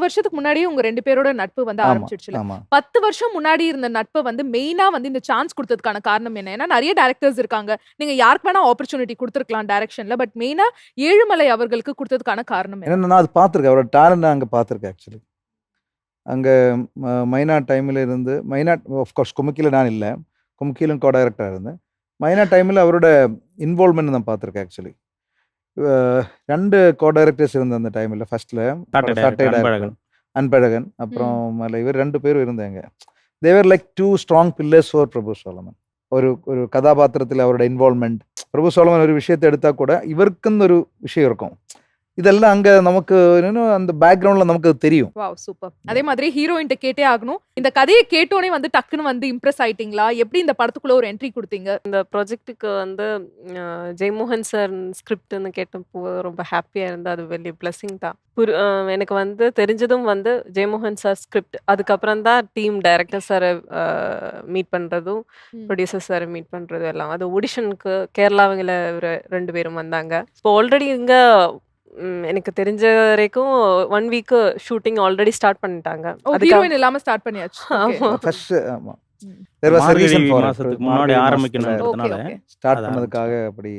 வருஷத்துக்கு முன்னாடியே உங்க 2 பேரோட நட்பு வந்து ஆமா, ஆரம்பிச்சிடுச்சுல. ஆமா. 10 வருஷம் முன்னாடி இருந்த நட்ப வந்து மெயினா வந்து இந்த சான்ஸ் குடுத்ததுக்கான காரணம் என்ன? ஏன்னா நெறைய டைரக்டர்ஸ் இருக்காங்க. நீங்க யாருக்கு வேணா ஆப்பர்ச்சுனிட்டி குடுத்துருக்கலாம் டைரக்ஷன்ல. பட் மெயினா ஏழுமலை அவர்களுக்கு குடுத்ததுக்கான காரணம் என்ன? ஏன்னா நான் அது பார்த்துருக்கேன். அவரோட டேலண்ட் நான் அங்க பார்த்துருக்கேன் ஆக்சுவலி. அங்க மைனா டைம்ல இருந்து ஆஃப் கோர்ஸ் கும்கில நான் இல்ல. கும்கிலும் கோ டைரக்டரா இருந்தேன். மைனா டைம்ல அவரோட இன்வால்வ்மென்ட் நான் பார்த்துருக்கேன் ஆக்சுவலி. 2 கோ டைரக்டர்ஸ் இருந்த அந்த டைம்ல ஃபர்ஸ்ட்ல சாட்டை டைரக்டர் அன்பழகன். அப்புறம் இவர் 2 பேரும் இருந்தாங்க. They were like 2 strong pillars for Prabhu Solomon. ஒரு ஒரு கதாபாத்திரத்தில அவரோட இன்வால்வ்மென்ட். பிரபு சோலமன் ஒரு விஷயத்த எடுத்தா கூட இவருக்குன்னு ஒரு விஷயம் இருக்கும். இதெல்லாம் அங்க நமக்கு அந்த பேக்கிரவுண்ட்ல நமக்கு அது தெரியும். Wow super. அதே மாதிரி ஹீரோயின்ட்ட கேட்டே ஆகணும். இந்த கதைய கேட்டோனே வந்து டக்குன்னு வந்து இம்ப்ரெஸ் ஆயிட்டீங்களா? எப்படி இந்த படத்துக்குள்ள ஒரு என்ட்ரி குடுத்தீங்க? இந்த ப்ராஜெக்ட்டுக்கு வந்து ஜெயமோகன் சார் ஸ்கிரிப்ட்ன்னு கேட்டப்போ ரொம்ப ஹாப்பியா இருந்தது. அது வெளிய பிளெஸிங் தான். எனக்கு வந்து தெரிஞ்சதும் வந்து ஜெயமோகன் சார் ஸ்கிரிப்ட். அதுக்கப்புறம் தான் டீம் டைரக்டர் சார மீட் பண்றதும், ப்ரொடியூசர் சார மீட் பண்றதும் எல்லாம். அது ஆடிஷனுக்கு கேரளாவுல ஒரு 2 பேரும் வந்தாங்க. இப்போ ஆல்ரெடி இங்க எனக்கு தெரிஞ்ச வரைக்கும் 1 வீக் ஷூட்டிங் ஆல்ரெடி ஸ்டார்ட் பண்ணிட்டாங்க. ஹீரோயின் இல்லாம ஸ்டார்ட் பண்ணியாச்சு. ஆமா. ஃபர்ஸ்ட் ஆமா. There was a reason for it. மாசத்துக்கு முன்னாடி மார்கழி மாசத்துல ஆரம்பிக்கணும்ன்றதுனால ஓகே. ஸ்டார்ட் அத பண்ணதுக்காக அப்படி